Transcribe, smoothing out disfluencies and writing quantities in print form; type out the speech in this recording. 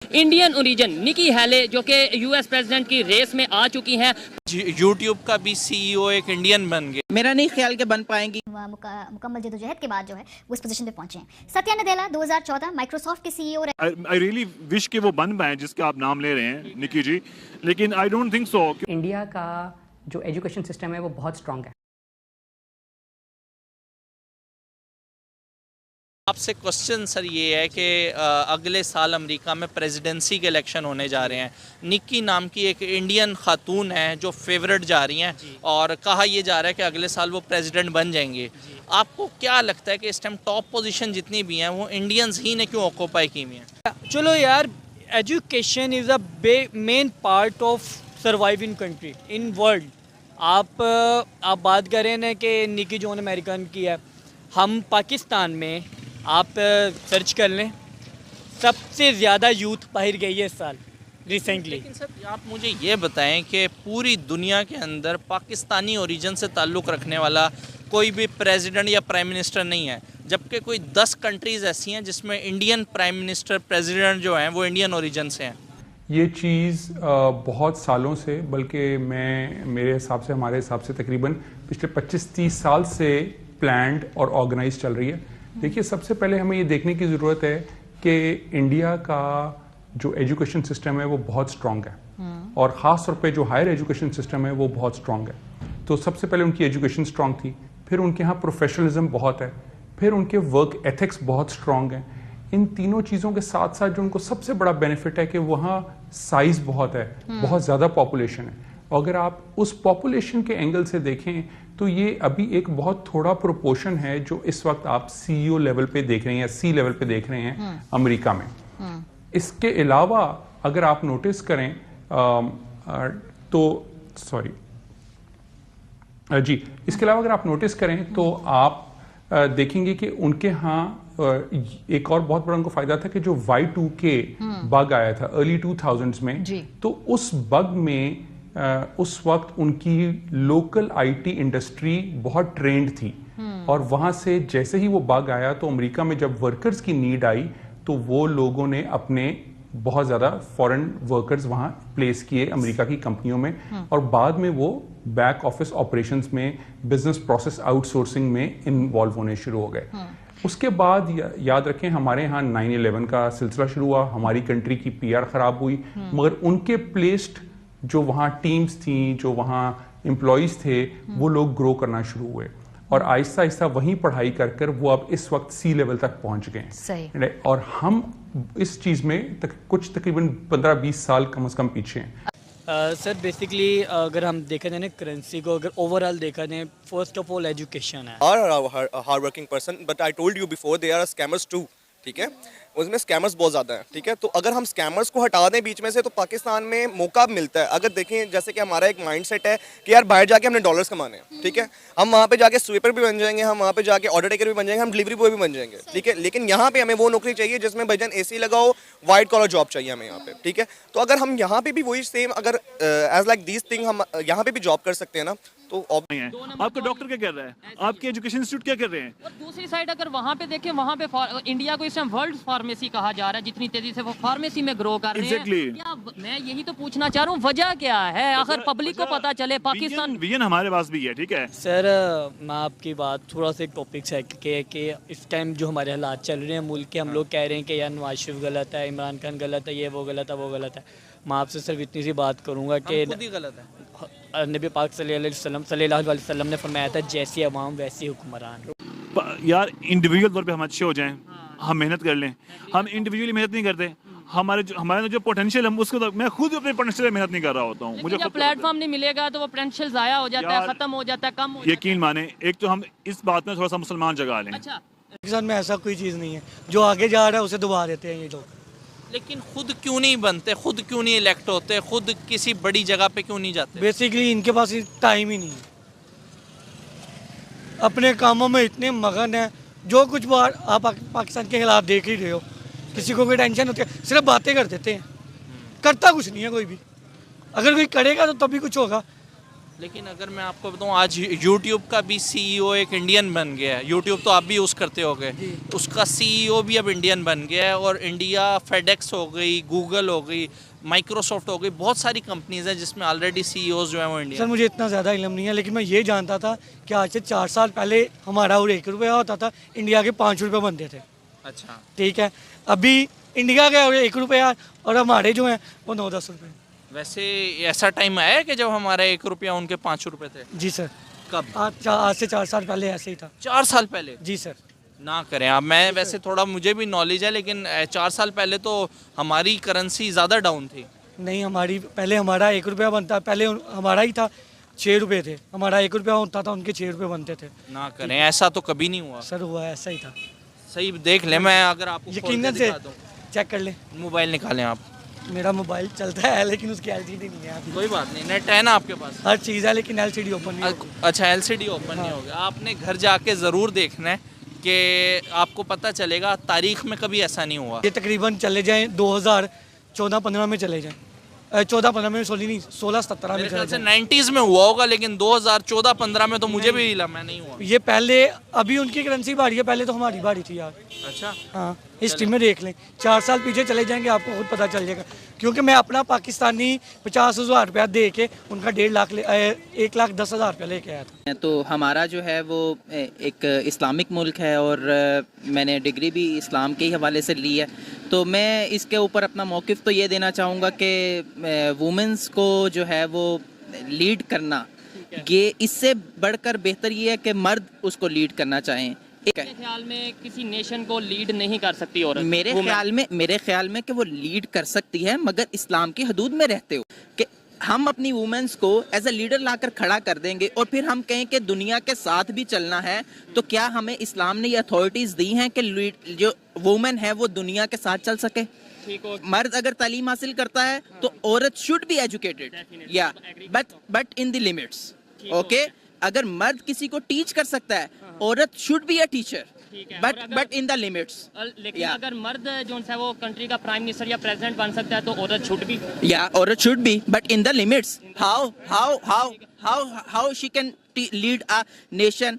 Indian origin نکی ہیلے جو کہ U S president کی ریس میں آ چکی ہیں. یوٹیوب کا بھی سی ای او ایک انڈین بن گیا. میرا نہیں خیال کہ بن پائیں گی. مکمل جدوجہد کے بعد جو ہے وہ اس پوزیشن پہ پہنچے ہیں. ستیا نڈیلا 2014 مائکروسافٹ کے سی ای او رہے. I really wish کہ وہ بن پائیں جس کا آپ نام لے رہے ہیں نکی جی, لیکن I don't think so. India کا جو ایجوکیشن سسٹم ہے وہ بہت اسٹرانگ ہے. آپ سے کوسچن سر یہ ہے کہ اگلے سال امریکہ میں پریزیڈنسی کے الیکشن ہونے جا رہے ہیں. نکی نام کی ایک انڈین خاتون ہیں جو فیورٹ جا رہی ہیں اور کہا یہ جا رہا ہے کہ اگلے سال وہ پریزیڈنٹ بن جائیں گے. آپ کو کیا لگتا ہے کہ اس ٹائم ٹاپ پوزیشن جتنی بھی ہیں وہ انڈینز ہی نے کیوں آکوپائی کی ہوئی ہیں؟ چلو یار, education is a main part of surviving country in world. آپ بات کریں نا کہ نکی جون امریکن کی ہے. ہم پاکستان میں آپ سرچ کر لیں, سب سے زیادہ یوتھ باہر گئی ہے اس سال ریسنٹلی. لیکن سر آپ مجھے یہ بتائیں کہ پوری دنیا کے اندر پاکستانی اوریجن سے تعلق رکھنے والا کوئی بھی پریزیڈنٹ یا پرائم منسٹر نہیں ہے, جبکہ کوئی 10 کنٹریز ایسی ہیں جس میں انڈین پرائم منسٹر پریزیڈنٹ جو ہیں وہ انڈین اوریجن سے ہیں. یہ چیز بہت سالوں سے, بلکہ میرے حساب سے ہمارے حساب سے تقریباً پچھلے 25-30 سال سے پلانڈ اور آرگنائز چل رہی ہے. دیکھیے, سب سے پہلے ہمیں یہ دیکھنے کی ضرورت ہے کہ انڈیا کا جو ایجوکیشن سسٹم ہے وہ بہت اسٹرانگ ہے, اور خاص طور پہ جو ہائر ایجوکیشن سسٹم ہے وہ بہت اسٹرانگ ہے. تو سب سے پہلے ان کی ایجوکیشن اسٹرانگ تھی, پھر ان کے ہاں پروفیشنلزم بہت ہے, پھر ان کے ورک ایتھکس بہت اسٹرانگ ہیں. ان تینوں چیزوں کے ساتھ ساتھ جو ان کو سب سے بڑا بینیفٹ ہے کہ وہاں سائز بہت ہے, بہت زیادہ پاپولیشن ہے. اگر آپ اس پاپولیشن کے اینگل سے دیکھیں تو یہ ابھی ایک بہت تھوڑا پروپورشن ہے جو اس وقت آپ سی ای او لیول پہ دیکھ رہے ہیں یا سی لیول پہ دیکھ رہے ہیں امریکہ میں. اس کے علاوہ اگر آپ نوٹس کریں تو اس کے علاوہ اگر آپ نوٹس کریں تو آپ دیکھیں گے کہ ان کے ہاں ایک اور بہت بڑا ان کو فائدہ تھا کہ جو Y2K بگ آیا تھا ارلی 2000s میں, تو اس بگ میں اس وقت ان کی لوکل آئی ٹی انڈسٹری بہت ٹرینڈ تھی, اور وہاں سے جیسے ہی وہ بگ آیا تو امریکہ میں جب ورکرز کی نیڈ آئی تو وہ لوگوں نے اپنے بہت زیادہ فورن ورکرز وہاں پلیس کیے امریکہ کی کمپنیوں میں, اور بعد میں وہ بیک آفس آپریشنز میں, بزنس پروسیس آؤٹ سورسنگ میں انوالو ہونے شروع ہو گئے. اس کے بعد یاد رکھیں ہمارے ہاں 9/11 کا سلسلہ شروع ہوا, ہماری کنٹری کی پی آر خراب ہوئی, مگر ان کے پلیسڈ جو وہاں ٹیمز تھیں, جو وہاں امپلائیز تھے, وہ لوگ گرو کرنا شروع ہوئے, اور آہستہ آہستہ وہیں پڑھائی کر کر وہ اب اس وقت سی لیول تک پہنچ گئے. اور ہم اس چیز میں کچھ تقریباً 15-20 سال کم از کم پیچھے ہیں. سر بیسکلی اگر ہم دیکھا جائے نا کرنسی کو, اگر اوور آل دیکھا جائے, فرسٹ آف آل ایجوکیشن ہے. Hard working person, but I told you before they are scammers too. ٹھیک ہے, اس میں اسکیمرز بہت زیادہ ہیں. ٹھیک ہے, تو اگر ہم اسکیمرز کو ہٹا دیں بیچ میں سے تو پاکستان میں موقع ملتا ہے. اگر دیکھیں جیسے کہ ہمارا ایک مائنڈ سیٹ ہے کہ یار باہر جا کے ہم نے ڈالرز کمانے ہیں. ٹھیک ہے, ہم وہاں پہ جا کے سویپر بھی بن جائیں گے, ہم وہاں پہ جا کے آرڈر ٹیکر بھی بن جائیں گے, ہم ڈلیوری بوائے بھی بن جائیں گے. ٹھیک ہے, لیکن یہاں پہ ہمیں وہ نوکری چاہیے جس میں بھائی جان اے سی لگاؤ, وائٹ کالر جاب چاہیے ہمیں یہاں پہ. ٹھیک ہے, تو اگر ہم یہاں پہ بھی وہی سیم اگر ایز لائک دیز تھنگ ہم یہاں پہ بھی جاب کر سکتے ہیں نا, تو آپ کا ڈاکٹر کیا کر رہا ہے, آپ کے ایجوکیشن انسٹیٹیوٹ کیا کر رہے ہیں. اور دوسری سائڈ اگر وہاں پہ دیکھیں, وہاں پہ انڈیا کو اس ٹائم ورلڈ فارمیسی کہا جا رہا ہے, جتنی تیزی سے وہ فارمیسی میں گرو کر رہے ہیں. کیا میں یہی تو پوچھنا چاہ رہا ہوں وجہ کیا ہے, آخر پبلک کو پتا چلے پاکستان. ویژن ہمارے پاس بھی ہے. ٹھیک ہے سر, میں آپ کی بات تھوڑا سا ایک ٹاپک سے کہ اس ٹائم جو ہمارے حالات چل رہے ہیں ملک کے, ہم لوگ کہہ رہے ہیں کہ یار نواز شریف غلط ہے, عمران خان غلط ہے, یہ وہ غلط ہے, وہ غلط ہے. میں آپ سے صرف اتنی سی بات کروں گا کہ غلط ہے. نبی پاک صلی اللہ علیہ وسلم نے فرمایا تھا جیسی عوام ویسی حکمران. یار انڈیویجول طور پہ ہم اچھے ہو جائیں, ہم محنت کر لیں. ہم انڈیویجولی محنت نہیں کرتے, ہمارے جو پوٹینشیل ہے اس کو میں خود اپنے پوٹینشیل میں محنت نہیں کر رہا ہوتا ہوں. مجھے جب پلیٹ فارم نہیں ملے گا تو وہ پوٹینشیل ضائع ہو جاتا ہے, ختم ہو جاتا ہے, کم ہو جاتا ہے. یقین مانیں, ایک تو ہم اس بات میں تھوڑا سا مسلمان جگہ لیں. اچھا, پاکستان میں ایسا کوئی چیز نہیں ہے, جو آگے جا رہا ہے اسے دبا دیتے ہیں یہ لوگ. لیکن خود کیوں نہیں بنتے, خود کیوں نہیں الیکٹ ہوتے, خود کسی بڑی جگہ پہ کیوں نہیں جاتے؟ بیسیکلی ان کے پاس ٹائم ہی نہیں ہے, اپنے کاموں میں اتنے مغن ہیں. جو کچھ بار آپ پاکستان کے خلاف دیکھ ہی رہے ہو, کسی کو کوئی ٹینشن ہوتی ہے, صرف باتیں کر دیتے ہیں, کرتا کچھ نہیں ہے کوئی بھی. اگر کوئی کرے گا تو تبھی کچھ ہوگا. لیکن اگر میں آپ کو بتاؤں آج یوٹیوب کا بھی سی ای او ایک انڈین بن گیا ہے. یوٹیوب تو آپ بھی یوز کرتے ہو گے, اس کا سی ای او بھی اب انڈین بن گیا ہے. اور انڈیا فیڈیکس ہو گئی, گوگل ہو گئی, مائکروسافٹ ہو گئی, بہت ساری کمپنیز ہیں جس میں آلریڈی سی ای اوز جو ہیں وہ انڈین. سر مجھے اتنا زیادہ علم نہیں ہے, لیکن میں یہ جانتا تھا کہ آج سے 4 سال پہلے ہمارا اور 1 روپیہ ہوتا تھا, انڈیا کے 5 روپے بنتے تھے. اچھا ٹھیک ہے, ابھی انڈیا کے 1 روپیہ اور ہمارے جو ہیں وہ 9-10 روپے. ویسے ایسا ٹائم آیا ہے کہ جب ہمارا 1 روپیہ ان کے 5 روپے تھے؟ جی سر, کب؟ آج سے 4 سال پہلے ایسے ہی تھا. 4 سال پہلے؟ جی سر. نہ کریں آپ, میں ویسے تھوڑا مجھے بھی نالج ہے, لیکن 4 سال پہلے تو ہماری کرنسی زیادہ ڈاؤن تھی. نہیں, پہلے ہمارا 1 روپیہ بنتا, پہلے ہمارا ہی تھا 6 روپے تھے, ہمارا 1 روپیہ ہوتا تھا, ان کے 6 روپے بنتے تھے. نہ کریں, ایسا تو کبھی نہیں ہوا. سر ہوا ایسا ہی تھا. صحیح دیکھ لیں, میں اگر آپ کو یقیناً سے چیک کر لیں. موبائل نکالیں آپ. میرا موبائل چلتا ہے لیکن اس کی ایل سی ڈی نہیں ہے. کوئی بات نہیں, نیٹ ہے نا آپ کے پاس؟ ہر چیز ہے لیکن ایل سی ڈی اوپن نہیں ہوگی. اچھا, ایل سی ڈی اوپن نہیں ہوگا. آپ نے گھر جا کے ضرور دیکھنا ہے کہ آپ کو پتہ چلے گا, تاریخ میں کبھی ایسا نہیں ہوا. یہ تقریباً چلے جائیں 2014-15 میں چلے جائیں, 14-15 میں, سوری نہیں 16-17 میں چلے جائیں. 90s میں ہوا ہوگا, لیکن 2014-15 میں تو مجھے بھی علم ہے نہیں ہوا. یہ پہلے, ابھی ان کی کرنسی بڑھی ہے, پہلے تو ہماری بڑھی تھی یار. اچھا ہاں, ہسٹری میں دیکھ لیں, 4 سال پیچھے چلے جائیں گے آپ کو خود پتہ چل جائے گا. کیونکہ میں اپنا پاکستانی 50,000 روپیہ دے کے ان کا 1,10,000 روپیہ لے کے آیا تھا. تو ہمارا جو ہے وہ ایک اسلامک ملک ہے, اور میں نے ڈگری بھی اسلام کے ہی حوالے سے لی ہے. تو میں اس کے اوپر اپنا موقف تو یہ دینا چاہوں گا کہ وومنس کو جو ہے وہ لیڈ کرنا, یہ اس سے بڑھ کر بہتر یہ ہے کہ مرد اس کو لیڈ کرنا چاہیں. میرے خیال میں کسی نیشن کو لیڈ نہیں کر سکتی عورت. میرے خیال میں کہ وہ لیڈ کر سکتی ہے, مگر اسلام کی حدود میں رہتے ہو. کہ ہم اپنی وومنس کو ایز اے لیڈر لا کر کھڑا کر دیں گے اور پھر ہم کہیں کہ دنیا کے ساتھ بھی چلنا ہے, تو کیا ہمیں اسلام نے یہ اتھارٹیز دی ہیں کہ جو وومن ہے وہ دنیا کے ساتھ چل سکے؟ مرد اگر تعلیم حاصل کرتا ہے تو عورت شوڈ بی ایجوکیٹڈ, یا but in the limits. Okay, اگر مرد کسی کو ٹیچ کر سکتا ہے, عورت should be a teacher, but in the limits. لیکن اگر مرد جو ہے وہ کنٹری کا پرائم منسٹر یا پریزیڈنٹ بن سکتا ہے تو عورت شوڈ بھی, یا عورت should be, but in the limits. How she can lead a nation.